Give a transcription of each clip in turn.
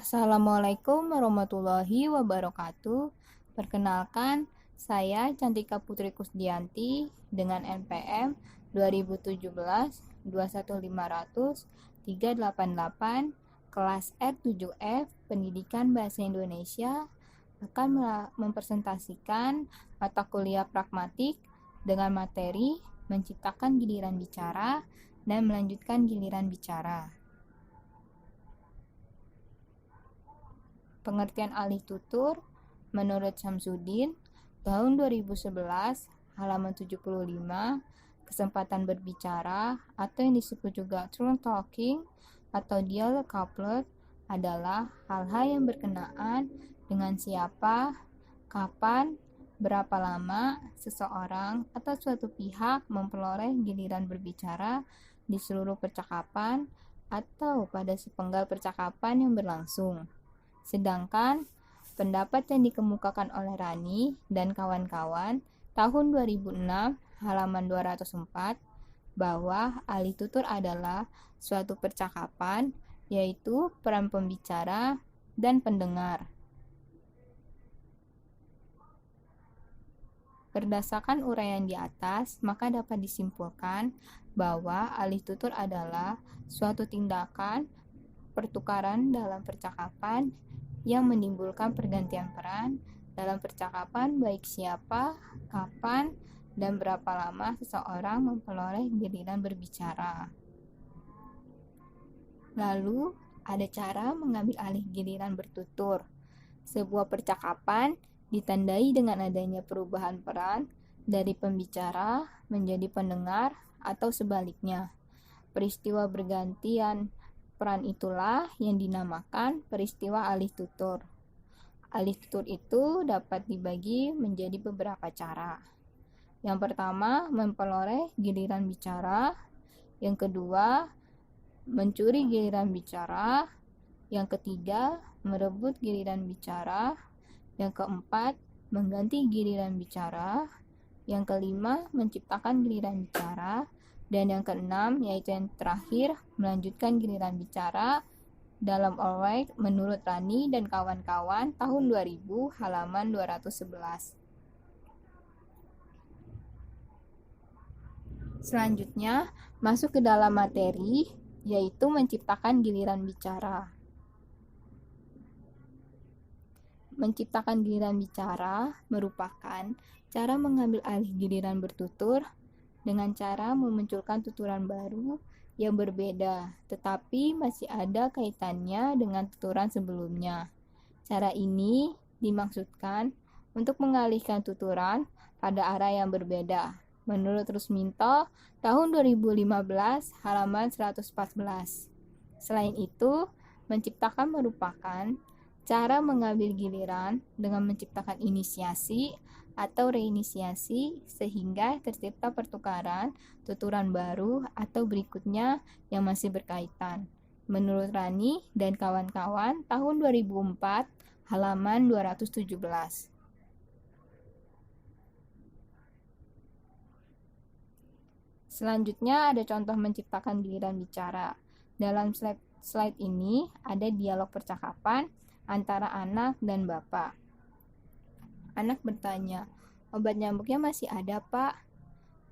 Assalamualaikum warahmatullahi wabarakatuh. Perkenalkan, saya Cantika Putri Kusdianti dengan NPM 2017 21500 388 kelas R7F Pendidikan Bahasa Indonesia akan mempresentasikan mata kuliah pragmatik dengan materi menciptakan giliran bicara dan melanjutkan giliran bicara. Pengertian alih tutur menurut Syamsuddin tahun 2011 halaman 75, kesempatan berbicara atau yang disebut juga turn talking atau dialog couplet adalah hal-hal yang berkenaan dengan siapa, kapan, berapa lama seseorang atau suatu pihak memperoleh giliran berbicara di seluruh percakapan atau pada sepenggal percakapan yang berlangsung. Sedangkan pendapat yang dikemukakan oleh Rani dan kawan-kawan tahun 2006 halaman 204 bahwa alih tutur adalah suatu percakapan yaitu peran pembicara dan pendengar. Berdasarkan uraian di atas, maka dapat disimpulkan bahwa alih tutur adalah suatu tindakan pertukaran dalam percakapan yang menimbulkan pergantian peran dalam percakapan baik siapa, kapan, dan berapa lama seseorang memperoleh giliran berbicara. Lalu, ada cara mengambil alih giliran bertutur. Sebuah percakapan ditandai dengan adanya perubahan peran dari pembicara menjadi pendengar atau sebaliknya. Peristiwa bergantian peran itulah yang dinamakan peristiwa alih tutur. Alih tutur itu dapat dibagi menjadi beberapa cara. Yang pertama, memperoleh giliran bicara. Yang kedua, mencuri giliran bicara. Yang ketiga, merebut giliran bicara. Yang keempat, mengganti giliran bicara. Yang kelima, menciptakan giliran bicara. Dan yang keenam, yaitu yang terakhir, melanjutkan giliran bicara dalam Alright menurut Rani dan kawan-kawan tahun 2000 halaman 211. Selanjutnya, masuk ke dalam materi, yaitu menciptakan giliran bicara. Menciptakan giliran bicara merupakan cara mengambil alih giliran bertutur dengan cara memunculkan tuturan baru yang berbeda, tetapi masih ada kaitannya dengan tuturan sebelumnya. Cara ini dimaksudkan untuk mengalihkan tuturan pada arah yang berbeda. Menurut Rusminto, tahun 2015, halaman 114. Selain itu, menciptakan merupakan cara mengambil giliran dengan menciptakan inisiasi atau reinisiasi sehingga tercipta pertukaran tuturan baru atau berikutnya yang masih berkaitan. Menurut Rani dan kawan-kawan tahun 2004 halaman 217. Selanjutnya ada contoh menciptakan giliran bicara. Dalam slide ini ada dialog percakapan antara anak dan bapak. Anak bertanya, "Obat nyamuknya masih ada, Pak?"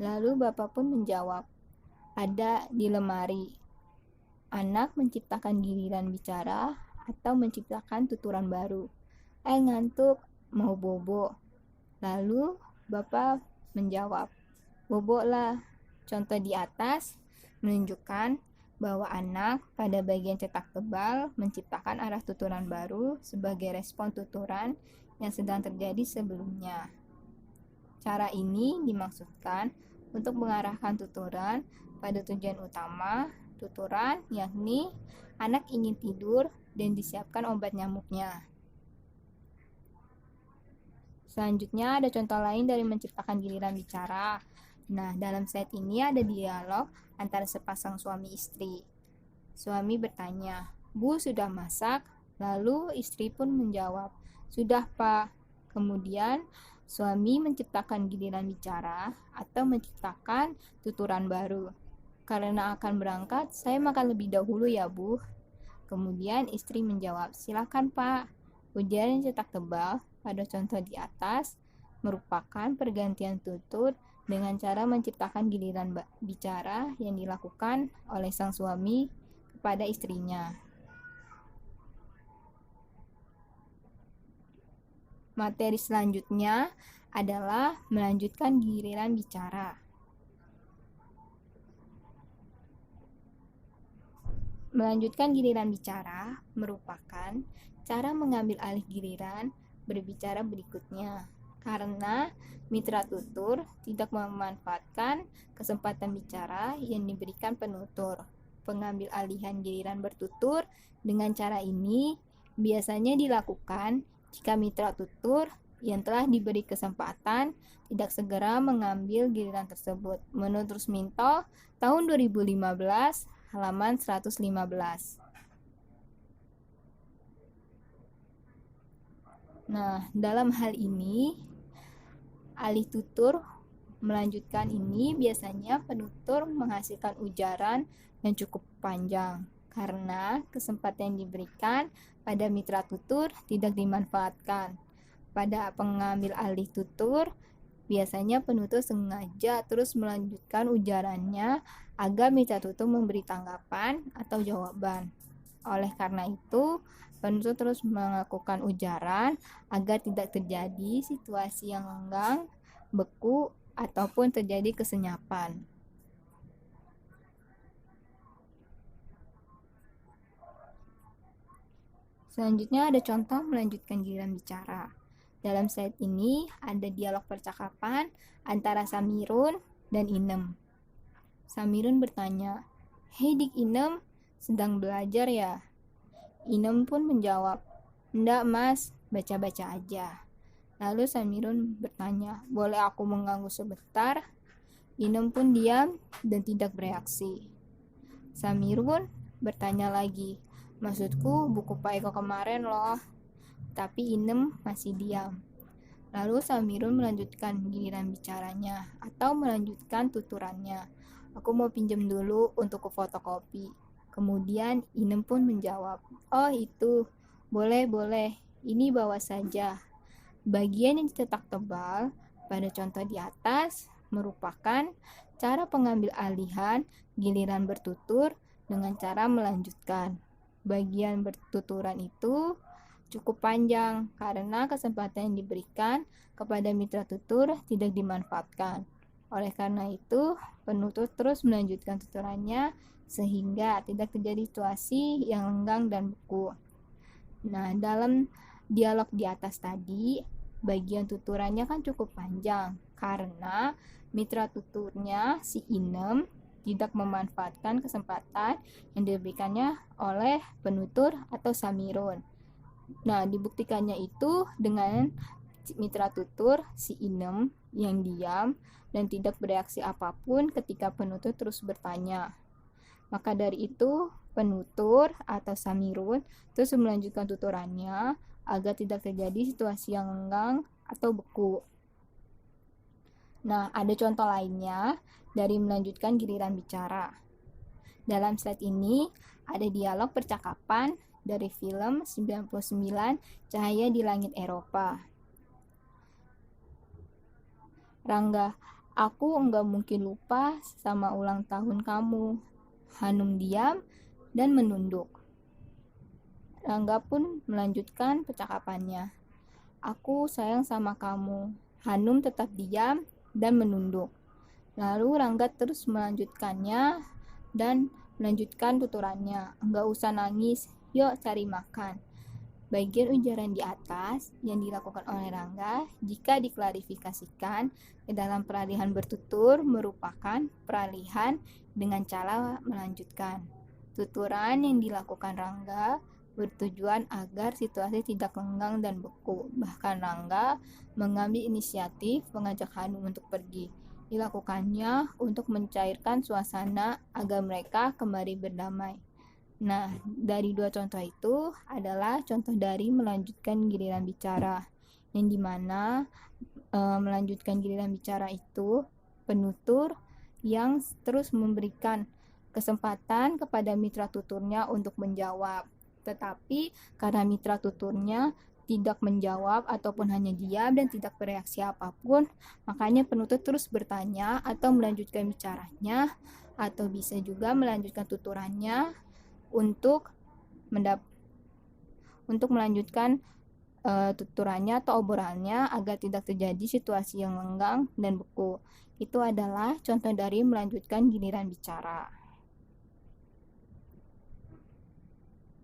Lalu bapak pun menjawab, "Ada di lemari." Anak menciptakan giliran bicara atau menciptakan tuturan baru. Ngantuk, mau bobo." Lalu bapak menjawab, "Bobo lah." Contoh di atas menunjukkan bahwa anak pada bagian cetak tebal menciptakan arah tuturan baru sebagai respon tuturan yang sedang terjadi sebelumnya. Cara ini dimaksudkan untuk mengarahkan tuturan pada tujuan utama tuturan, yakni anak ingin tidur dan disiapkan obat nyamuknya. Selanjutnya ada contoh lain dari menciptakan giliran bicara. Nah, dalam slide ini ada dialog antara sepasang suami istri. Suami bertanya, "Bu, sudah masak?" Lalu istri pun menjawab, "Sudah, Pak." Kemudian suami menciptakan giliran bicara atau menciptakan tuturan baru. "Karena akan berangkat, saya makan lebih dahulu ya, Bu." Kemudian istri menjawab, "Silakan Pak." Ujaran cetak tebal pada contoh di atas merupakan pergantian tutur dengan cara menciptakan giliran bicara yang dilakukan oleh sang suami kepada istrinya. Materi selanjutnya adalah melanjutkan giliran bicara. Melanjutkan giliran bicara merupakan cara mengambil alih giliran berbicara berikutnya, karena mitra tutur tidak memanfaatkan kesempatan bicara yang diberikan penutur. Pengambil alihan giliran bertutur dengan cara ini biasanya dilakukan jika mitra tutur yang telah diberi kesempatan tidak segera mengambil giliran tersebut. Menurut Rusminto, tahun 2015, halaman 115. Nah, dalam hal ini, alih tutur melanjutkan ini biasanya penutur menghasilkan ujaran yang cukup panjang karena kesempatan yang diberikan pada mitra tutur tidak dimanfaatkan. Pada pengambil alih tutur, biasanya penutur sengaja terus melanjutkan ujarannya agar mitra tutur memberi tanggapan atau jawaban. Oleh karena itu, penutur terus melakukan ujaran agar tidak terjadi situasi yang lenggang, beku, ataupun terjadi kesenyapan. Selanjutnya ada contoh melanjutkan giliran bicara. Dalam slide ini ada dialog percakapan antara Samirun dan Inem. Samirun bertanya, "Hei Dik Inem, sedang belajar ya?" Inem pun menjawab, "Enggak Mas, baca-baca aja." Lalu Samirun bertanya, "Boleh aku mengganggu sebentar?" Inem pun diam dan tidak bereaksi. Samirun bertanya lagi, "Maksudku buku Pak Eko kemarin loh." Tapi Inem masih diam. Lalu Samirun melanjutkan giliran bicaranya atau melanjutkan tuturannya, "Aku mau pinjam dulu untuk ke fotokopi." Kemudian Inem pun menjawab, "Oh itu, boleh, ini bawa saja." Bagian yang dicetak tebal pada contoh di atas merupakan cara pengambil alihan giliran bertutur dengan cara melanjutkan. Bagian bertuturan itu cukup panjang karena kesempatan yang diberikan kepada mitra tutur tidak dimanfaatkan. Oleh karena itu, penutur terus melanjutkan tuturannya sehingga tidak terjadi situasi yang lenggang dan beku. Nah, dalam dialog di atas tadi, bagian tuturannya kan cukup panjang karena mitra tuturnya si Inem tidak memanfaatkan kesempatan yang diberikannya oleh penutur atau Samirun. Nah, dibuktikannya itu dengan mitra tutur si Inem yang diam dan tidak bereaksi apapun ketika penutur terus bertanya. Maka dari itu, penutur atau Samirun terus melanjutkan tuturannya agar tidak terjadi situasi yang lenggang atau beku. Nah, ada contoh lainnya dari melanjutkan giliran bicara. Dalam slide ini ada dialog percakapan dari film 99 Cahaya di Langit Eropa. "Rangga, aku enggak mungkin lupa sama ulang tahun kamu." Hanum diam dan menunduk. Rangga pun melanjutkan percakapannya. "Aku sayang sama kamu." Hanum tetap diam dan menunduk. Lalu Rangga terus melanjutkannya dan melanjutkan tuturannya. "Enggak usah nangis, yuk cari makan." Bagian ujaran di atas yang dilakukan oleh Rangga jika diklarifikasikan ke dalam peralihan bertutur merupakan peralihan dengan cara melanjutkan. Tuturan yang dilakukan Rangga bertujuan agar situasi tidak lenggang dan beku. Bahkan Rangga mengambil inisiatif mengajak Hanum untuk pergi. Dilakukannya untuk mencairkan suasana agar mereka kembali berdamai. Nah, dari dua contoh itu adalah contoh dari melanjutkan giliran bicara, yang dimana melanjutkan giliran bicara itu penutur yang terus memberikan kesempatan kepada mitra tuturnya untuk menjawab. Tetapi karena mitra tuturnya tidak menjawab ataupun hanya diam dan tidak bereaksi apapun, makanya penutur terus bertanya atau melanjutkan bicaranya, atau bisa juga melanjutkan tuturannya untuk melanjutkan tuturannya atau obrolannya agar tidak terjadi situasi yang lenggang dan beku. Itu adalah contoh dari melanjutkan giliran bicara.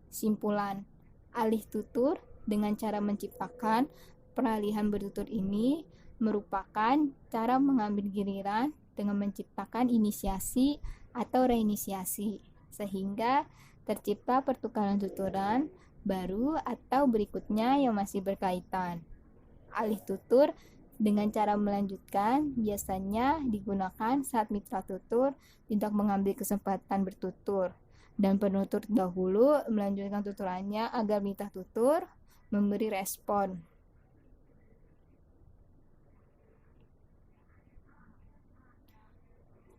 Simpulan, alih tutur dengan cara menciptakan peralihan bertutur ini merupakan cara mengambil giliran dengan menciptakan inisiasi atau reinisiasi, sehingga tercipta pertukaran tuturan baru atau berikutnya yang masih berkaitan. Alih tutur dengan cara melanjutkan biasanya digunakan saat mitra tutur tidak mengambil kesempatan bertutur dan penutur dahulu melanjutkan tuturannya agar mitra tutur memberi respon.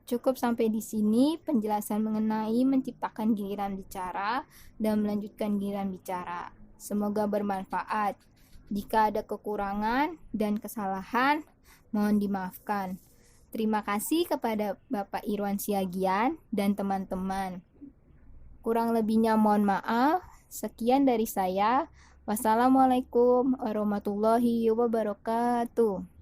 Cukup sampai di sini penjelasan mengenai menciptakan giliran bicara dan melanjutkan giliran bicara. Semoga bermanfaat. Jika ada kekurangan dan kesalahan, mohon dimaafkan. Terima kasih kepada Bapak Irwan Siagian dan teman-teman. Kurang lebihnya mohon maaf. Sekian dari saya. Wassalamualaikum warahmatullahi wabarakatuh.